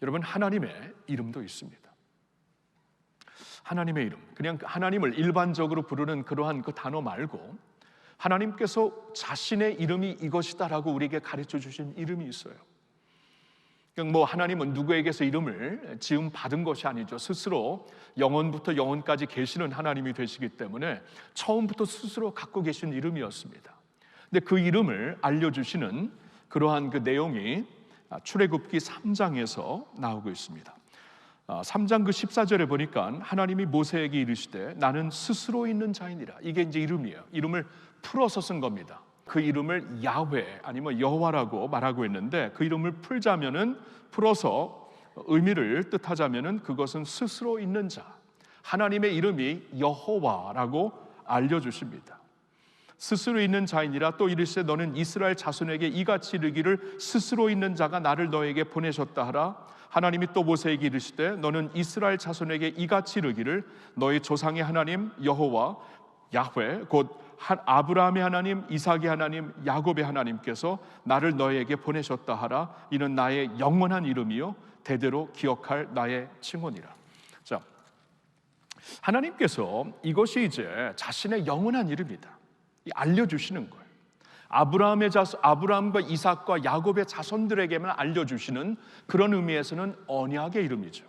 여러분, 하나님의 이름도 있습니다. 하나님의 이름, 그냥 하나님을 일반적으로 부르는 그러한 그 단어 말고 하나님께서 자신의 이름이 이것이다라고 우리에게 가르쳐 주신 이름이 있어요. 그냥 하나님은 누구에게서 이름을 지음 받은 것이 아니죠. 스스로 영원부터 영원까지 계시는 하나님이 되시기 때문에 처음부터 스스로 갖고 계신 이름이었습니다. 근데 그 이름을 알려주시는 그러한 그 내용이 출애굽기 3장에서 나오고 있습니다. 3장 그 14절에 보니까 하나님이 모세에게 이르시되 나는 스스로 있는 자이니라. 이게 이제 이름이에요. 이름을 풀어서 쓴 겁니다. 그 이름을 야훼 아니면 여호와라고 말하고 있는데, 그 이름을 풀어서 의미를 뜻하자면은 그것은 스스로 있는 자, 하나님의 이름이 여호와라고 알려주십니다. 스스로 있는 자이니라. 또 이르시되 너는 이스라엘 자손에게 이같이 이르기를 스스로 있는 자가 나를 너에게 보내셨다 하라. 하나님이 또 모세에게 이르시되 너는 이스라엘 자손에게 이같이 이르기를 너희 조상의 하나님 여호와 야훼 곧 아브라함의 하나님, 이삭의 하나님, 야곱의 하나님께서 나를 너에게 보내셨다 하라. 이는 나의 영원한 이름이요 대대로 기억할 나의 칭호니라. 자, 하나님께서 이것이 이제 자신의 영원한 이름이다 알려주시는 거예요. 아브라함과 이삭과 야곱의 자손들에게만 알려주시는 그런 의미에서는 언약의 이름이죠.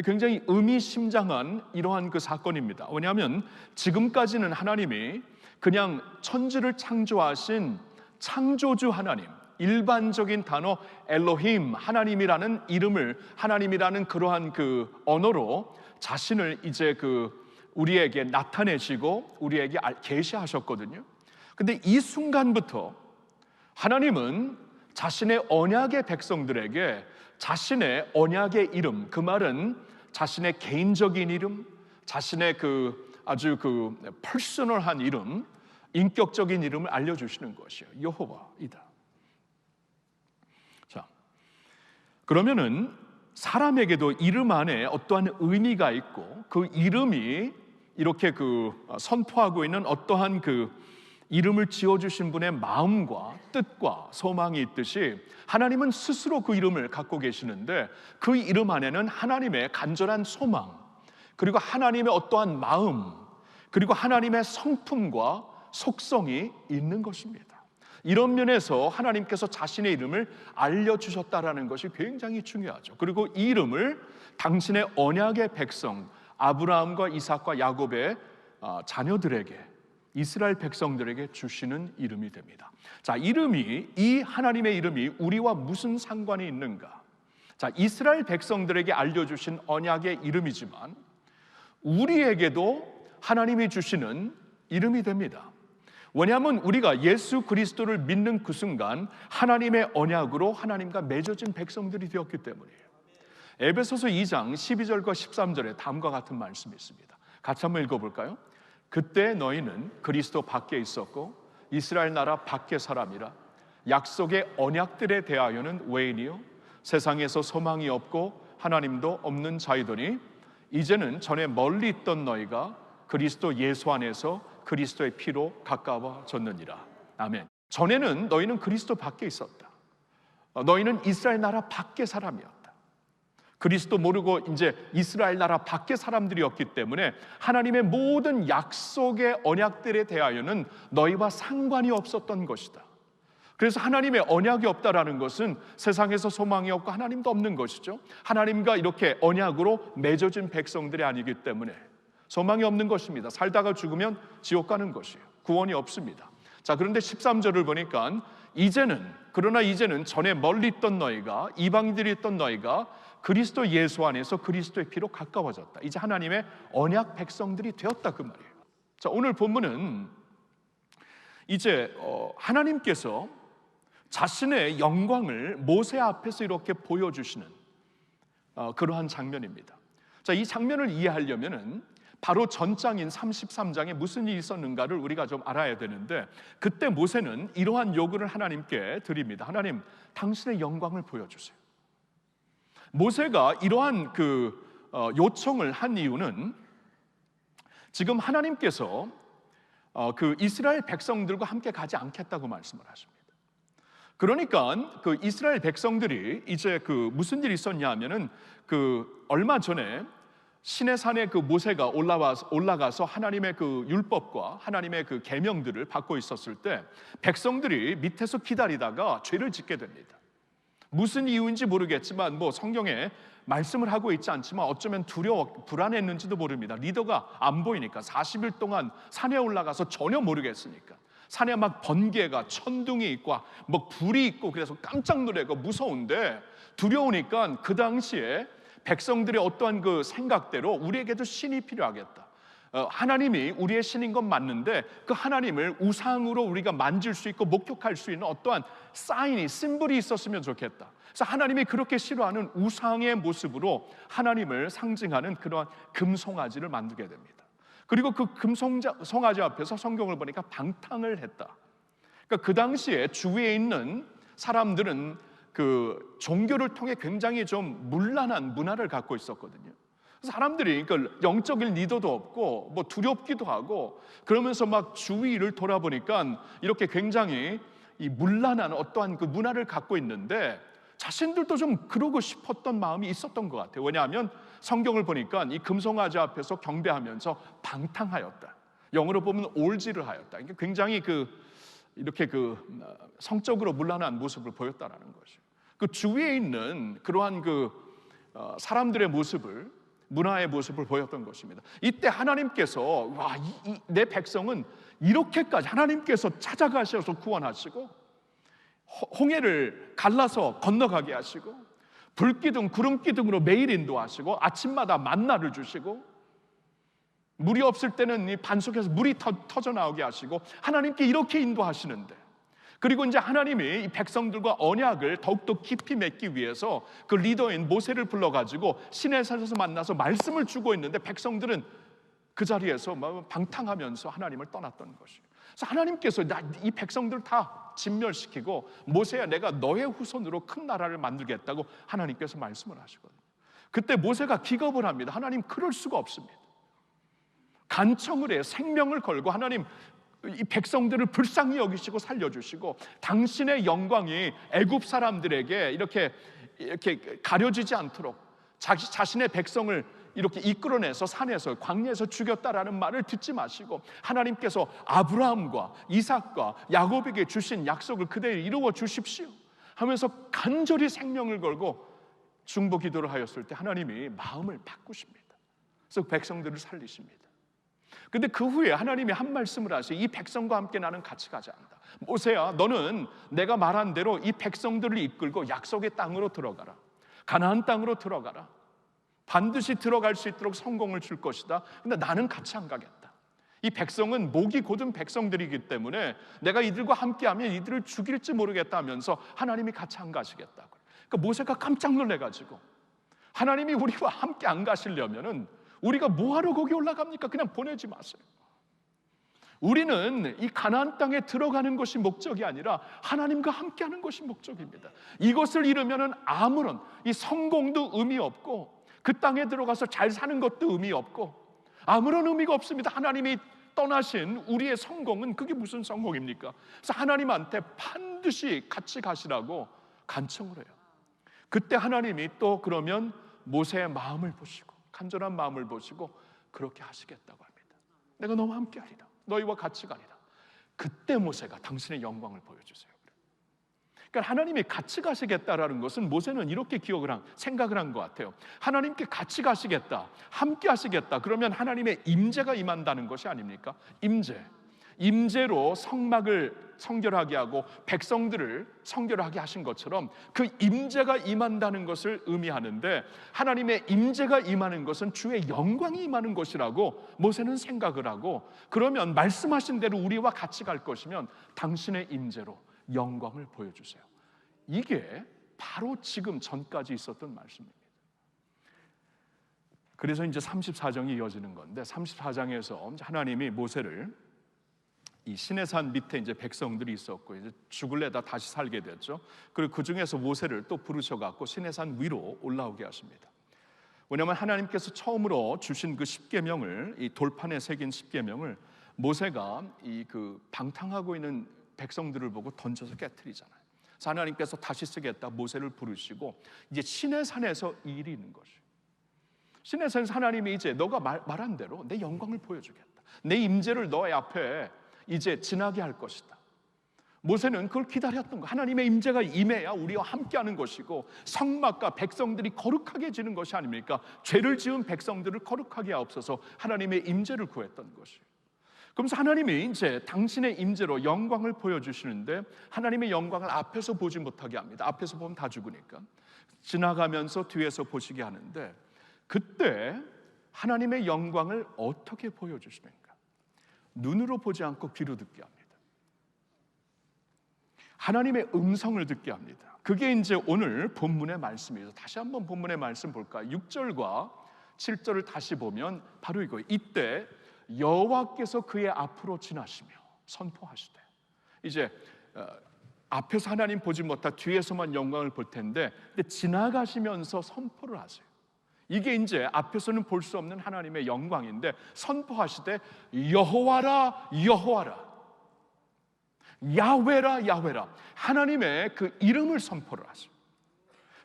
굉장히 의미심장한 이러한 그 사건입니다. 왜냐하면 지금까지는 하나님이 그냥 천지를 창조하신 창조주 하나님, 일반적인 단어 엘로힘, 하나님이라는 이름을, 하나님이라는 그러한 그 언어로 자신을 이제 우리에게 나타내시고 우리에게 계시하셨거든요. 근데 이 순간부터 하나님은 자신의 언약의 백성들에게 자신의 언약의 이름, 그 말은 자신의 개인적인 이름, 자신의 아주 퍼스널한 이름, 인격적인 이름을 알려주시는 것이에요. 여호와이다. 자, 그러면은 사람에게도 이름 안에 어떠한 의미가 있고 그 이름이 이렇게 선포하고 있는 어떠한 이름을 지어주신 분의 마음과 뜻과 소망이 있듯이 하나님은 스스로 그 이름을 갖고 계시는데 그 이름 안에는 하나님의 간절한 소망, 그리고 하나님의 어떠한 마음, 그리고 하나님의 성품과 속성이 있는 것입니다. 이런 면에서 하나님께서 자신의 이름을 알려주셨다라는 것이 굉장히 중요하죠. 그리고 이 이름을 당신의 언약의 백성 아브라함과 이삭과 야곱의 자녀들에게, 이스라엘 백성들에게 주시는 이름이 됩니다. 자, 이 하나님의 이름이 우리와 무슨 상관이 있는가? 자, 이스라엘 백성들에게 알려주신 언약의 이름이지만 우리에게도 하나님이 주시는 이름이 됩니다. 왜냐하면 우리가 예수 그리스도를 믿는 그 순간 하나님의 언약으로 하나님과 맺어진 백성들이 되었기 때문이에요. 에베소서 2장 12절과 13절에 다음과 같은 말씀이 있습니다. 같이 한번 읽어볼까요? 그때 너희는 그리스도 밖에 있었고 이스라엘 나라 밖의 사람이라. 약속의 언약들에 대하여는 외인이요 세상에서 소망이 없고 하나님도 없는 자이더니 이제는 전에 멀리 있던 너희가 그리스도 예수 안에서 그리스도의 피로 가까워졌느니라. 아멘. 전에는 너희는 그리스도 밖에 있었다. 너희는 이스라엘 나라 밖의 사람이었다. 그리스도 모르고 이제 이스라엘 나라 밖의 사람들이었기 때문에 하나님의 모든 약속의 언약들에 대하여는 너희와 상관이 없었던 것이다. 그래서 하나님의 언약이 없다라는 것은 세상에서 소망이 없고 하나님도 없는 것이죠. 하나님과 이렇게 언약으로 맺어진 백성들이 아니기 때문에 소망이 없는 것입니다. 살다가 죽으면 지옥 가는 것이에요. 구원이 없습니다. 자, 그런데 13절을 보니까 그러나 이제는 전에 멀리 있던 너희가, 이방인들이 있던 너희가 그리스도 예수 안에서 그리스도의 피로 가까워졌다. 이제 하나님의 언약 백성들이 되었다, 그 말이에요. 자, 오늘 본문은 이제 하나님께서 자신의 영광을 모세 앞에서 이렇게 보여주시는 그러한 장면입니다. 자, 이 장면을 이해하려면은 바로 전장인 33장에 무슨 일이 있었는가를 우리가 좀 알아야 되는데, 그때 모세는 이러한 요구를 하나님께 드립니다. 하나님, 당신의 영광을 보여주세요. 모세가 이러한 요청을 한 이유는 지금 하나님께서 이스라엘 백성들과 함께 가지 않겠다고 말씀을 하십니다. 그러니까 그 이스라엘 백성들이 이제 그 무슨 일이 있었냐 하면은 그 얼마 전에 시내산에 그 모세가 올라가서 하나님의 그 율법과 하나님의 그 계명들을 받고 있었을 때 백성들이 밑에서 기다리다가 죄를 짓게 됩니다. 무슨 이유인지 모르겠지만 뭐 성경에 말씀을 하고 있지 않지만 어쩌면 두려워 불안했는지도 모릅니다. 리더가 안 보이니까 40일 동안 산에 올라가서 전혀 모르겠으니까 산에 막 번개가 천둥이 있고 뭐 불이 있고 그래서 깜짝 놀래고 무서운데 두려우니까 그 당시에 백성들의 어떠한 그 생각대로 우리에게도 신이 필요하겠다. 하나님이 우리의 신인 건 맞는데 그 하나님을 우상으로 우리가 만질 수 있고 목격할 수 있는 어떠한 사인이 심볼이 있었으면 좋겠다. 그래서 하나님이 그렇게 싫어하는 우상의 모습으로 하나님을 상징하는 그러한 금송아지를 만들게 됩니다. 그리고 그 금송아지 앞에서 성경을 보니까 방탕을 했다. 그러니까 그 당시에 주위에 있는 사람들은 그 종교를 통해 굉장히 좀 문란한 문화를 갖고 있었거든요. 사람들이 그 영적인 리더도 없고 뭐 두렵기도 하고 그러면서 막 주위를 돌아보니까 이렇게 굉장히 이 문란한 어떠한 그 문화를 갖고 있는데 자신들도 좀 그러고 싶었던 마음이 있었던 것 같아요. 왜냐하면 성경을 보니까 이 금송아지 앞에서 경배하면서 방탕하였다. 영어로 보면 올지를 하였다. 이게 굉장히 이렇게 성적으로 문란한 모습을 보였다라는 것이죠. 그 주위에 있는 그러한 사람들의 모습을 문화의 모습을 보였던 것입니다. 이때 하나님께서 내 백성은 이렇게까지 하나님께서 찾아가셔서 구원하시고 홍해를 갈라서 건너가게 하시고 불기둥 구름기둥으로 매일 인도하시고 아침마다 만나를 주시고 물이 없을 때는 이 반석에서 물이 터져 나오게 하시고 하나님께 이렇게 인도하시는데 그리고 이제 하나님이 이 백성들과 언약을 더욱더 깊이 맺기 위해서 그 리더인 모세를 불러가지고 시내산에서 만나서 말씀을 주고 있는데 백성들은 그 자리에서 방탕하면서 하나님을 떠났던 것이에요. 그래서 하나님께서 이 백성들 다 진멸시키고 모세야 내가 너의 후손으로 큰 나라를 만들겠다고 하나님께서 말씀을 하시거든요. 그때 모세가 기겁을 합니다. 하나님 그럴 수가 없습니다. 간청을 해요. 생명을 걸고 하나님 이 백성들을 불쌍히 여기시고 살려주시고 당신의 영광이 애굽 사람들에게 이렇게 가려지지 않도록 자신의 백성을 이렇게 이끌어내서 산에서 광야에서 죽였다라는 말을 듣지 마시고 하나님께서 아브라함과 이삭과 야곱에게 주신 약속을 그대로 이루어 주십시오 하면서 간절히 생명을 걸고 중보 기도를 하였을 때 하나님이 마음을 바꾸십니다. 그래서 백성들을 살리십니다. 근데 그 후에 하나님이 한 말씀을 하세요. 이 백성과 함께 나는 같이 가지 않는다. 모세야 너는 내가 말한 대로 이 백성들을 이끌고 약속의 땅으로 들어가라. 가나안 땅으로 들어가라. 반드시 들어갈 수 있도록 성공을 줄 것이다. 근데 나는 같이 안 가겠다. 이 백성은 목이 곧은 백성들이기 때문에 내가 이들과 함께하면 이들을 죽일지 모르겠다 하면서 하나님이 같이 안 가시겠다고. 그러니까 모세가 깜짝 놀래가지고 하나님이 우리와 함께 안 가시려면은 우리가 뭐하러 거기 올라갑니까? 그냥 보내지 마세요. 우리는 이 가나안 땅에 들어가는 것이 목적이 아니라 하나님과 함께하는 것이 목적입니다. 이것을 이루면은 아무런 이 성공도 의미 없고 그 땅에 들어가서 잘 사는 것도 의미 없고 아무런 의미가 없습니다. 하나님이 떠나신 우리의 성공은 그게 무슨 성공입니까? 그래서 하나님한테 반드시 같이 가시라고 간청을 해요. 그때 하나님이 또 그러면 모세의 마음을 보시고 간절한 마음을 보시고 그렇게 하시겠다고 합니다. 내가 너와 함께 하리라. 너희와 같이 가리라. 그때 모세가 당신의 영광을 보여주세요. 그러니까 하나님이 같이 가시겠다라는 것은 모세는 이렇게 생각을 한 것 같아요. 하나님께 같이 가시겠다, 함께 하시겠다. 그러면 하나님의 임재가 임한다는 것이 아닙니까? 임재로 성막을 성결하게 하고 백성들을 성결하게 하신 것처럼 그 임재가 임한다는 것을 의미하는데 하나님의 임재가 임하는 것은 주의 영광이 임하는 것이라고 모세는 생각을 하고 그러면 말씀하신 대로 우리와 같이 갈 것이면 당신의 임재로 영광을 보여주세요. 이게 바로 지금 전까지 있었던 말씀입니다. 그래서 이제 34장이 이어지는 건데 34장에서 하나님이 모세를 이 시내산 밑에 이제 백성들이 있었고 이제 죽을래다 다시 살게 됐죠. 그리고 그 중에서 모세를 또 부르셔갖고 시내산 위로 올라오게 하십니다. 왜냐하면 하나님께서 처음으로 주신 그 십계명을 이 돌판에 새긴 십계명을 모세가 이 방탕하고 있는 백성들을 보고 던져서 깨트리잖아요. 하나님께서 다시 쓰겠다 모세를 부르시고 이제 시내산에서 이 일이 있는 것이에요. 시내산에서 하나님이 이제 너가 말한 대로 내 영광을 보여주겠다. 내 임재를 너의 앞에 이제 지나게 할 것이다. 모세는 그걸 기다렸던 거. 하나님의 임재가 임해야 우리와 함께하는 것이고 성막과 백성들이 거룩하게 지는 것이 아닙니까? 죄를 지은 백성들을 거룩하게 하옵소서 하나님의 임재를 구했던 것이에요. 그러면서 하나님이 이제 당신의 임재로 영광을 보여주시는데 하나님의 영광을 앞에서 보지 못하게 합니다. 앞에서 보면 다 죽으니까 지나가면서 뒤에서 보시게 하는데 그때 하나님의 영광을 어떻게 보여주시는가? 눈으로 보지 않고 귀로 듣게 합니다. 하나님의 음성을 듣게 합니다. 그게 이제 오늘 본문의 말씀이에요. 다시 한번 본문의 말씀 볼까요? 6절과 7절을 다시 보면 바로 이거예요. 이때 여호와께서 그의 앞으로 지나시며 선포하시되, 이제 앞에서 하나님 보지 못하 뒤에서만 영광을 볼 텐데 근데 지나가시면서 선포를 하세요. 이게 이제 앞에서는 볼 수 없는 하나님의 영광인데 선포하시되 여호와라 여호와라 야훼라 야훼라 하나님의 그 이름을 선포를 하죠.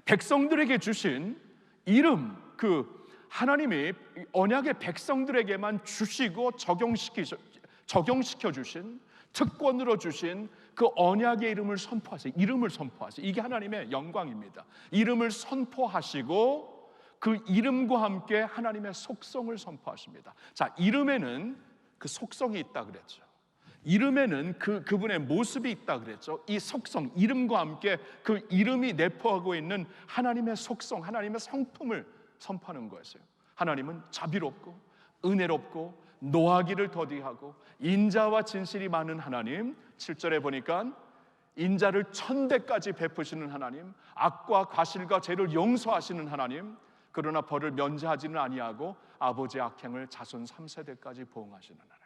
백성들에게 주신 이름, 그 하나님이 언약의 백성들에게만 주시고 적용시켜 주신 특권으로 주신 그 언약의 이름을 선포하세요. 이름을 선포하세요. 이게 하나님의 영광입니다. 이름을 선포하시고 그 이름과 함께 하나님의 속성을 선포하십니다. 자, 이름에는 그 속성이 있다 그랬죠. 이름에는 그분의 모습이 있다 그랬죠. 이 속성, 이름과 함께 그 이름이 내포하고 있는 하나님의 속성, 하나님의 성품을 선포하는 거였어요. 하나님은 자비롭고 은혜롭고 노하기를 더디하고 인자와 진실이 많은 하나님. 7절에 보니까 인자를 1000배까지 베푸시는 하나님, 악과 과실과 죄를 용서하시는 하나님, 그러나 벌을 면제하지는 아니하고 아버지의 악행을 자손 3세대까지 보응하시는 하나님.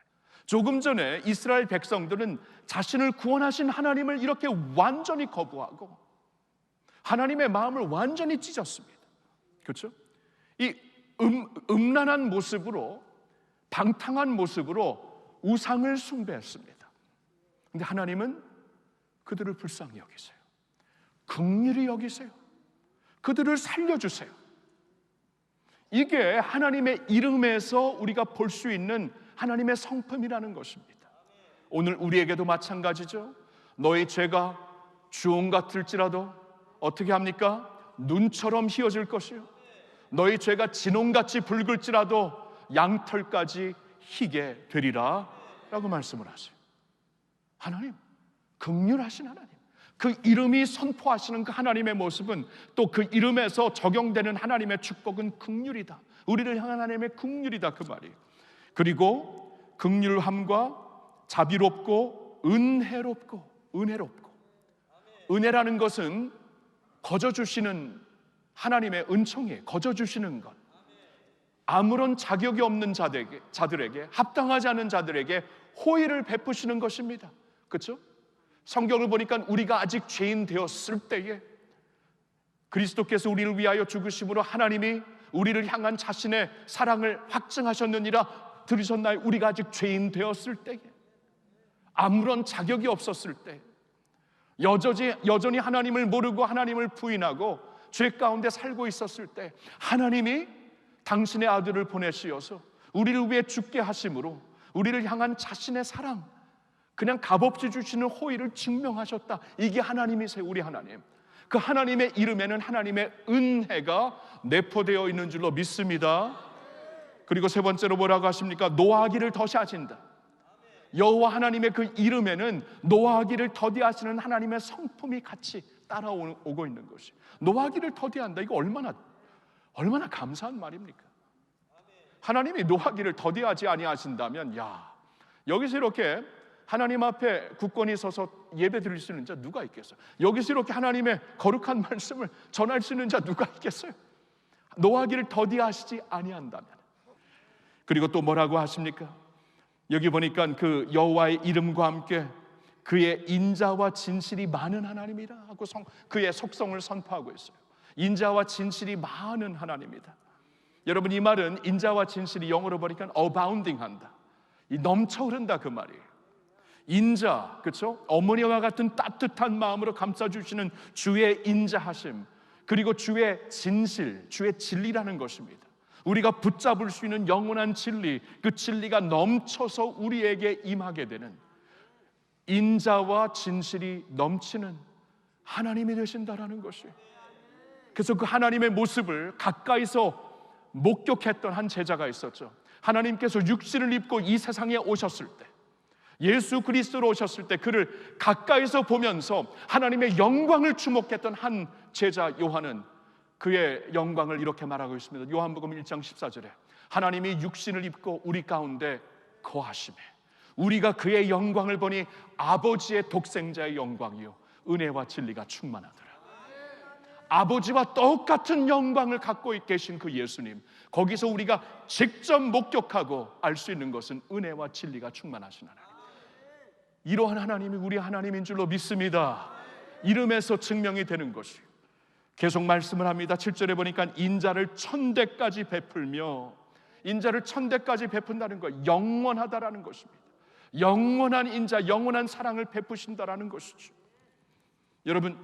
조금 전에 이스라엘 백성들은 자신을 구원하신 하나님을 이렇게 완전히 거부하고 하나님의 마음을 완전히 찢었습니다. 그렇죠? 이 음란한 모습으로, 방탕한 모습으로 우상을 숭배했습니다. 그런데 하나님은 그들을 불쌍히 여기세요. 긍휼히 여기세요. 그들을 살려주세요. 이게 하나님의 이름에서 우리가 볼 수 있는 하나님의 성품이라는 것입니다. 오늘 우리에게도 마찬가지죠. 너희 죄가 주홍 같을지라도 어떻게 합니까? 눈처럼 희어질 것이요, 너희 죄가 진홍같이 붉을지라도 양털까지 희게 되리라 라고 말씀을 하세요. 하나님, 긍휼하신 하나님, 그 이름이 선포하시는 그 하나님의 모습은, 또 그 이름에서 적용되는 하나님의 축복은 긍휼이다, 우리를 향한 하나님의 긍휼이다, 그 말이에요. 그리고 긍휼함과 자비롭고 은혜롭고, 은혜라는 것은 거저주시는 하나님의 은총이에요. 거저주시는 것, 아무런 자격이 없는 자들에게, 합당하지 않은 자들에게 호의를 베푸시는 것입니다. 그렇죠? 성경을 보니까 우리가 아직 죄인 되었을 때에 그리스도께서 우리를 위하여 죽으심으로 하나님이 우리를 향한 자신의 사랑을 확증하셨느니라 들으셨나요? 우리가 아직 죄인 되었을 때에, 아무런 자격이 없었을 때, 여전히 하나님을 모르고 하나님을 부인하고 죄 가운데 살고 있었을 때 하나님이 당신의 아들을 보내시어서 우리를 위해 죽게 하심으로 우리를 향한 자신의 사랑, 그냥 값없이 주시는 호의를 증명하셨다. 이게 하나님이세요. 우리 하나님. 그 하나님의 이름에는 하나님의 은혜가 내포되어 있는 줄로 믿습니다. 그리고 세 번째로 뭐라고 하십니까? 노하기를 더디하신다. 여호와 하나님의 그 이름에는 노하기를 더디하시는 하나님의 성품이 같이 따라오고 있는 것이, 노하기를 더디한다. 이거 얼마나 감사한 말입니까? 하나님이 노하기를 더디하지 아니하신다면, 야, 여기서 이렇게 하나님 앞에 굳건히 서서 예배 드릴 수 있는 자 누가 있겠어요? 여기서 이렇게 하나님의 거룩한 말씀을 전할 수 있는 자 누가 있겠어요? 노하기를 더디하시지 아니한다면. 그리고 또 뭐라고 하십니까? 여기 보니까 그 여호와의 이름과 함께 그의 인자와 진실이 많은 하나님이라 하고 그의 속성을 선포하고 있어요. 인자와 진실이 많은 하나님이다. 여러분, 이 말은 인자와 진실이 영어로 보니까 abounding 한다, 이 넘쳐 흐른다 그 말이에요. 인자, 그렇죠? 어머니와 같은 따뜻한 마음으로 감싸주시는 주의 인자하심, 그리고 주의 진실, 주의 진리라는 것입니다. 우리가 붙잡을 수 있는 영원한 진리, 그 진리가 넘쳐서 우리에게 임하게 되는 인자와 진실이 넘치는 하나님이 되신다라는 것이에요. 그래서 그 하나님의 모습을 가까이서 목격했던 한 제자가 있었죠. 하나님께서 육신을 입고 이 세상에 오셨을 때, 예수 그리스도로 오셨을 때 그를 가까이서 보면서 하나님의 영광을 주목했던 한 제자 요한은 그의 영광을 이렇게 말하고 있습니다. 요한복음 1장 14절에 하나님이 육신을 입고 우리 가운데 거하시매 우리가 그의 영광을 보니 아버지의 독생자의 영광이요 은혜와 진리가 충만하더라. 아버지와 똑같은 영광을 갖고 계신 그 예수님, 거기서 우리가 직접 목격하고 알 수 있는 것은 은혜와 진리가 충만하신 하나님, 이러한 하나님이 우리 하나님인 줄로 믿습니다. 이름에서 증명이 되는 것이에요. 계속 말씀을 합니다. 7절에 보니까 인자를 천대까지 베풀며, 인자를 천대까지 베푼다는 것, 영원하다라는 것입니다. 영원한 인자, 영원한 사랑을 베푸신다라는 것이죠. 여러분,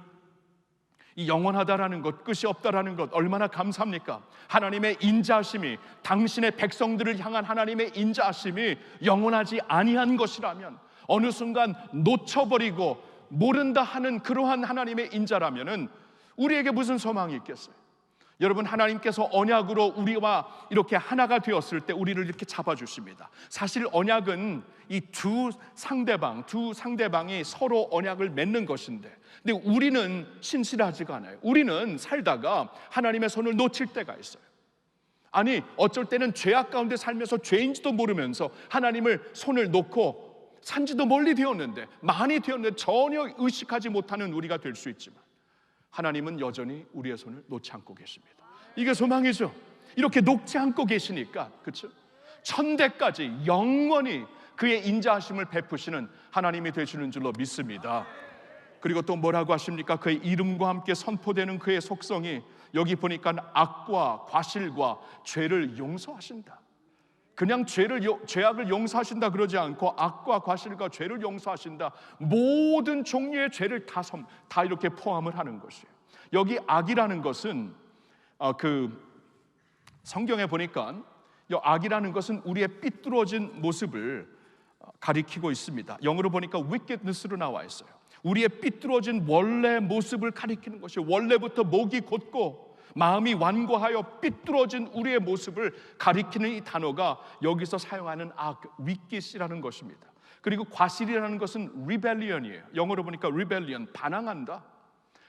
이 영원하다라는 것, 끝이 없다라는 것 얼마나 감사합니까? 하나님의 인자하심이, 당신의 백성들을 향한 하나님의 인자하심이 영원하지 아니한 것이라면, 어느 순간 놓쳐버리고 모른다 하는 그러한 하나님의 인자라면은 우리에게 무슨 소망이 있겠어요? 여러분, 하나님께서 언약으로 우리와 이렇게 하나가 되었을 때 우리를 이렇게 잡아주십니다. 사실 언약은 이 두 상대방이 서로 언약을 맺는 것인데, 근데 우리는 신실하지가 않아요. 우리는 살다가 하나님의 손을 놓칠 때가 있어요. 아니, 어쩔 때는 죄악 가운데 살면서 죄인지도 모르면서 하나님을 손을 놓고 산지도 멀리 되었는데, 많이 되었는데 전혀 의식하지 못하는 우리가 될 수 있지만, 하나님은 여전히 우리의 손을 놓지 않고 계십니다. 이게 소망이죠. 이렇게 놓지 않고 계시니까, 그렇죠? 천대까지 영원히 그의 인자하심을 베푸시는 하나님이 되시는 줄로 믿습니다. 그리고 또 뭐라고 하십니까? 그의 이름과 함께 선포되는 그의 속성이, 여기 보니까 악과 과실과 죄를 용서하신다. 그냥 죄악을 용서하신다 그러지 않고 악과 과실과 죄를 용서하신다. 모든 종류의 죄를 다 이렇게 포함을 하는 것이에요. 여기 악이라는 것은 성경에 보니까 이 악이라는 것은 우리의 삐뚤어진 모습을 가리키고 있습니다. 영어로 보니까 wickedness로 나와 있어요. 우리의 삐뚤어진 원래 모습을 가리키는 것이, 원래부터 목이 곧고 마음이 완고하여 삐뚤어진 우리의 모습을 가리키는 이 단어가 여기서 사용하는 악, wicked이라는 것입니다. 그리고 과실이라는 것은 rebellion이에요. 영어로 보니까 rebellion, 반항한다,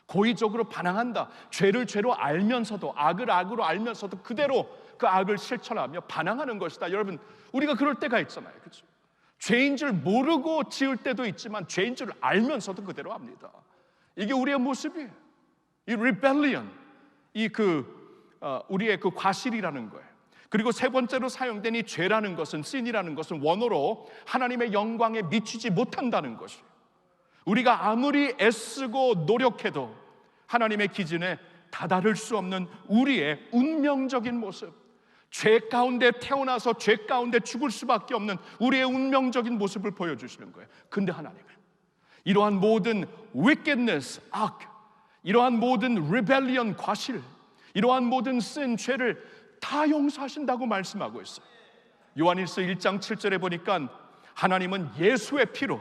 고의적으로 반항한다. 죄를 죄로 알면서도, 악을 악으로 알면서도 그대로 그 악을 실천하며 반항하는 것이다. 여러분, 우리가 그럴 때가 있잖아요, 그렇죠? 죄인 줄 모르고 지을 때도 있지만 죄인 줄 알면서도 그대로 합니다. 이게 우리의 모습이에요. 이 rebellion, 우리의 그 과실이라는 거예요. 그리고 세 번째로 사용된 이 죄라는 것은, sin이라는 것은 원어로 하나님의 영광에 미치지 못한다는 것이에요. 우리가 아무리 애쓰고 노력해도 하나님의 기준에 다다를 수 없는 우리의 운명적인 모습, 죄 가운데 태어나서 죄 가운데 죽을 수밖에 없는 우리의 운명적인 모습을 보여주시는 거예요. 근데 하나님은 이러한 모든 wickedness, 악, 이러한 모든 rebellion, 과실, 이러한 모든 sin, 죄를 다 용서하신다고 말씀하고 있어요. 요한일서 1장 7절에 보니까 하나님은 예수의 피로,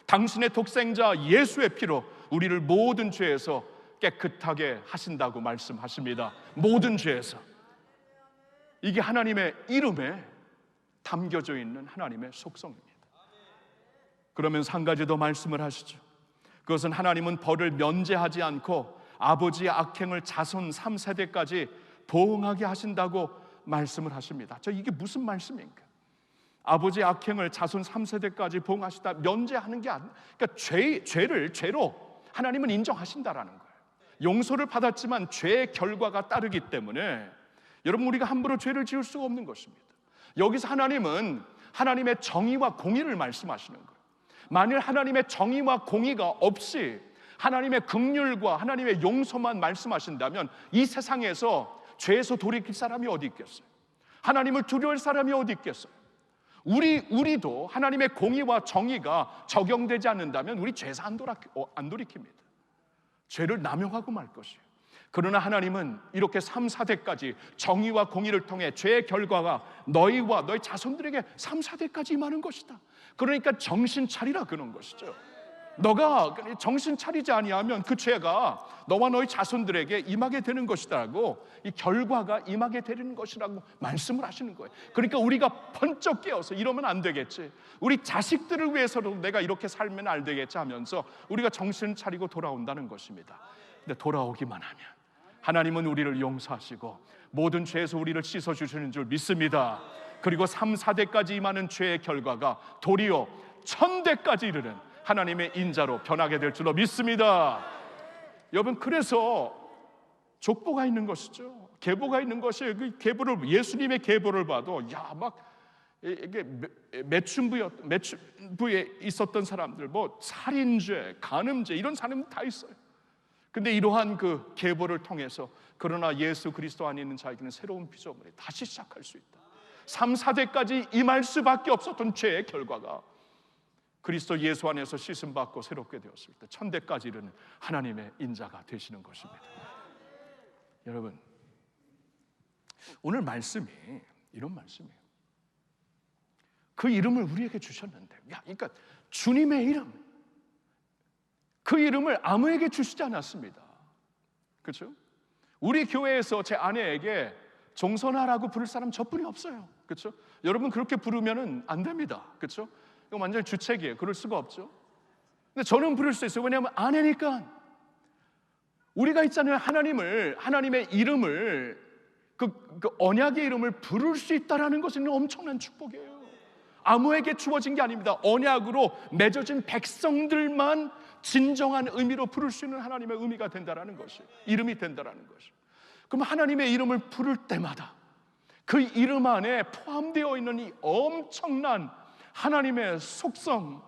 당신의 독생자 예수의 피로 우리를 모든 죄에서 깨끗하게 하신다고 말씀하십니다. 모든 죄에서. 이게 하나님의 이름에 담겨져 있는 하나님의 속성입니다. 그러면서 한 가지 더 말씀을 하시죠. 그것은 하나님은 벌을 면제하지 않고 아버지의 악행을 자손 3세대까지 보응하게 하신다고 말씀을 하십니다. 이게 무슨 말씀입니까? 아버지의 악행을 자손 3세대까지 보응하시다, 면제하는 게 아니라, 그러니까 죄를 죄로 하나님은 인정하신다라는 거예요. 용서를 받았지만 죄의 결과가 따르기 때문에 여러분, 우리가 함부로 죄를 지을 수가 없는 것입니다. 여기서 하나님은 하나님의 정의와 공의를 말씀하시는 거예요. 만일 하나님의 정의와 공의가 없이 하나님의 긍휼과 하나님의 용서만 말씀하신다면 이 세상에서 죄에서 돌이킬 사람이 어디 있겠어요? 하나님을 두려워할 사람이 어디 있겠어요? 우리도 하나님의 공의와 정의가 적용되지 않는다면 우리 죄사 안 돌이킵니다. 죄를 남용하고 말 것이에요. 그러나 하나님은 이렇게 3, 4대까지 정의와 공의를 통해 죄의 결과가 너희와 너희 자손들에게 3, 4대까지 임하는 것이다. 그러니까 정신 차리라 그런 것이죠. 너가 정신 차리지 아니하면 그 죄가 너와 너희 자손들에게 임하게 되는 것이라고, 이 결과가 임하게 되는 것이라고 말씀을 하시는 거예요. 그러니까 우리가 번쩍 깨어서 이러면 안 되겠지, 우리 자식들을 위해서도 내가 이렇게 살면 안 되겠지 하면서 우리가 정신 차리고 돌아온다는 것입니다. 근데 돌아오기만 하면 하나님은 우리를 용서하시고 모든 죄에서 우리를 씻어주시는 줄 믿습니다. 그리고 3, 4대까지 임하는 죄의 결과가 도리어 1000대까지 이르는 하나님의 인자로 변하게 될 줄로 믿습니다. 여러분, 그래서 족보가 있는 것이죠. 계보가 있는 것이, 그 계보를, 예수님의 계보를 봐도 이게 매춘부에 있었던 사람들, 뭐 살인죄, 간음죄, 이런 사람들 다 있어요. 근데 이러한 그 계보를 통해서 그러나 예수 그리스도 안에 있는 자에게는 새로운 피조물이 다시 시작할 수 있다. 3, 4대까지 임할 수밖에 없었던 죄의 결과가 그리스도 예수 안에서 씻음받고 새롭게 되었을 때 1000대까지 이르는 하나님의 인자가 되시는 것입니다. 여러분, 오늘 말씀이 이런 말씀이에요. 그 이름을 우리에게 주셨는데, 그러니까 주님의 이름, 그 이름을 아무에게 주시지 않았습니다. 그렇죠? 우리 교회에서 제 아내에게 종선아라고 부를 사람 저뿐이 없어요. 그렇죠? 여러분, 그렇게 부르면 안 됩니다. 그렇죠? 이거 완전히 주책이에요. 그럴 수가 없죠. 근데 저는 부를 수 있어요. 왜냐하면 아내니까. 우리가 있잖아요. 하나님의 이름을, 그 언약의 이름을 부를 수 있다라는 것은 엄청난 축복이에요. 아무에게 주어진 게 아닙니다. 언약으로 맺어진 백성들만 진정한 의미로 부를 수 있는 하나님의 의미가 된다라는 것이, 이름이 된다라는 것이. 그럼 하나님의 이름을 부를 때마다 그 이름 안에 포함되어 있는 이 엄청난 하나님의 속성,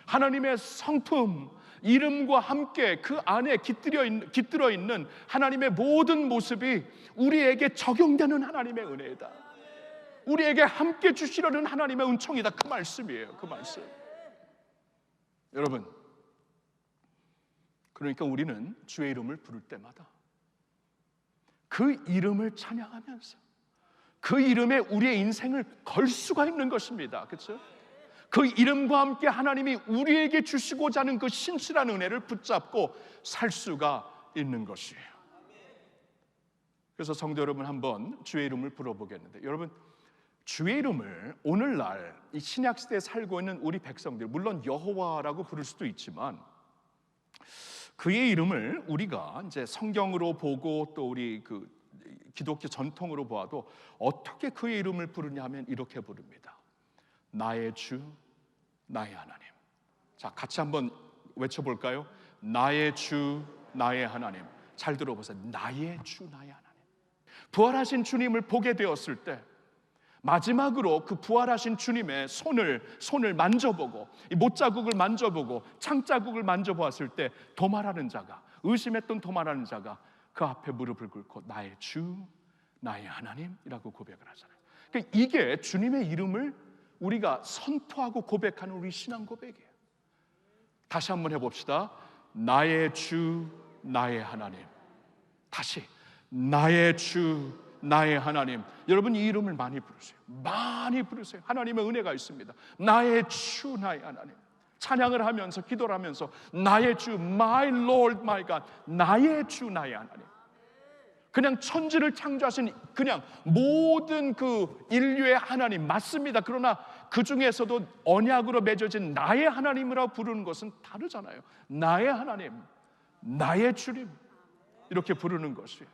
하나님의 성품, 이름과 함께 그 안에 깃들어 있는 하나님의 모든 모습이 우리에게 적용되는 하나님의 은혜이다. 우리에게 함께 주시려는 하나님의 은총이다. 그 말씀이에요. 그 말씀. 여러분, 그러니까 우리는 주의 이름을 부를 때마다 그 이름을 찬양하면서 그 이름에 우리의 인생을 걸 수가 있는 것입니다. 그렇죠? 그 이름과 함께 하나님이 우리에게 주시고자 하는 그 신실한 은혜를 붙잡고 살 수가 있는 것이에요. 그래서 성도 여러분, 한번 주의 이름을 불러보겠는데, 여러분, 주의 이름을 오늘날 이 신약 시대에 살고 있는 우리 백성들, 물론 여호와라고 부를 수도 있지만 그의 이름을 우리가 이제 성경으로 보고 또 우리 그 기독교 전통으로 보아도 어떻게 그의 이름을 부르냐 하면 이렇게 부릅니다. 나의 주, 나의 하나님. 자, 같이 한번 외쳐볼까요? 나의 주, 나의 하나님. 잘 들어보세요. 나의 주, 나의 하나님. 부활하신 주님을 보게 되었을 때 마지막으로 그 부활하신 주님의 손을 만져보고, 이 못자국을 만져보고 창자국을 만져보았을 때 도말하는 자가, 의심했던 도말하는 자가 그 앞에 무릎을 꿇고 나의 주, 나의 하나님이라고 고백을 하잖아요. 그러니까 이게 주님의 이름을 우리가 선포하고 고백하는 우리 신앙 고백이에요. 다시 한번 해봅시다. 나의 주, 나의 하나님. 다시, 나의 주, 나의 하나님. 여러분, 이 이름을 많이 부르세요. 많이 부르세요. 하나님의 은혜가 있습니다. 나의 주, 나의 하나님. 찬양을 하면서, 기도를 하면서 나의 주, my Lord, my God. 나의 주, 나의 하나님. 그냥 천지를 창조하신 그냥 모든 그 인류의 하나님 맞습니다. 그러나 그 중에서도 언약으로 맺어진 나의 하나님이라고 부르는 것은 다르잖아요. 나의 하나님, 나의 주님, 이렇게 부르는 것이에요.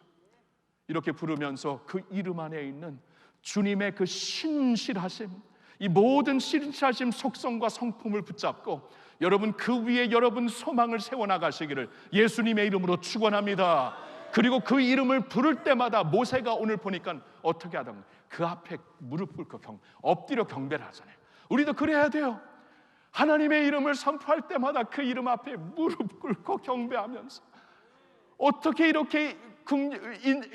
이렇게 부르면서 그 이름 안에 있는 주님의 그 신실하심, 이 모든 신실하심 속성과 성품을 붙잡고 여러분 그 위에 여러분 소망을 세워나가시기를 예수님의 이름으로 축원합니다. 그리고 그 이름을 부를 때마다 모세가 오늘 보니까 어떻게 하던가 그 앞에 무릎 꿇고 엎드려 경배를 하잖아요. 우리도 그래야 돼요. 하나님의 이름을 선포할 때마다 그 이름 앞에 무릎 꿇고 경배하면서 어떻게 이렇게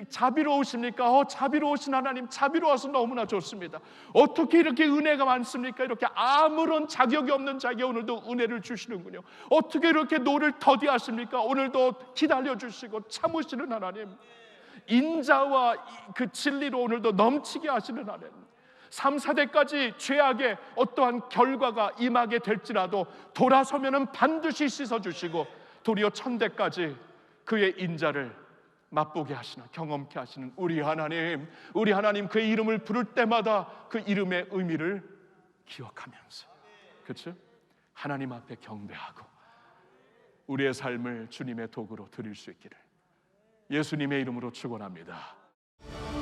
자비로우십니까? 자비로우신 하나님, 자비로워서 너무나 좋습니다. 어떻게 이렇게 은혜가 많습니까? 이렇게 아무런 자격이 없는 자에게 오늘도 은혜를 주시는군요. 어떻게 이렇게 노를 더디하십니까? 오늘도 기다려주시고 참으시는 하나님, 인자와 그 진리로 오늘도 넘치게 하시는 하나님, 3, 4대까지 죄악의 어떠한 결과가 임하게 될지라도 돌아서면은 반드시 씻어주시고 도리어 1000대까지 그의 인자를 맛보게 하시는, 경험케 하시는 우리 하나님, 그의 이름을 부를 때마다 그 이름의 의미를 기억하면서, 그렇죠? 하나님 앞에 경배하고 우리의 삶을 주님의 도구로 드릴 수 있기를 예수님의 이름으로 축원합니다.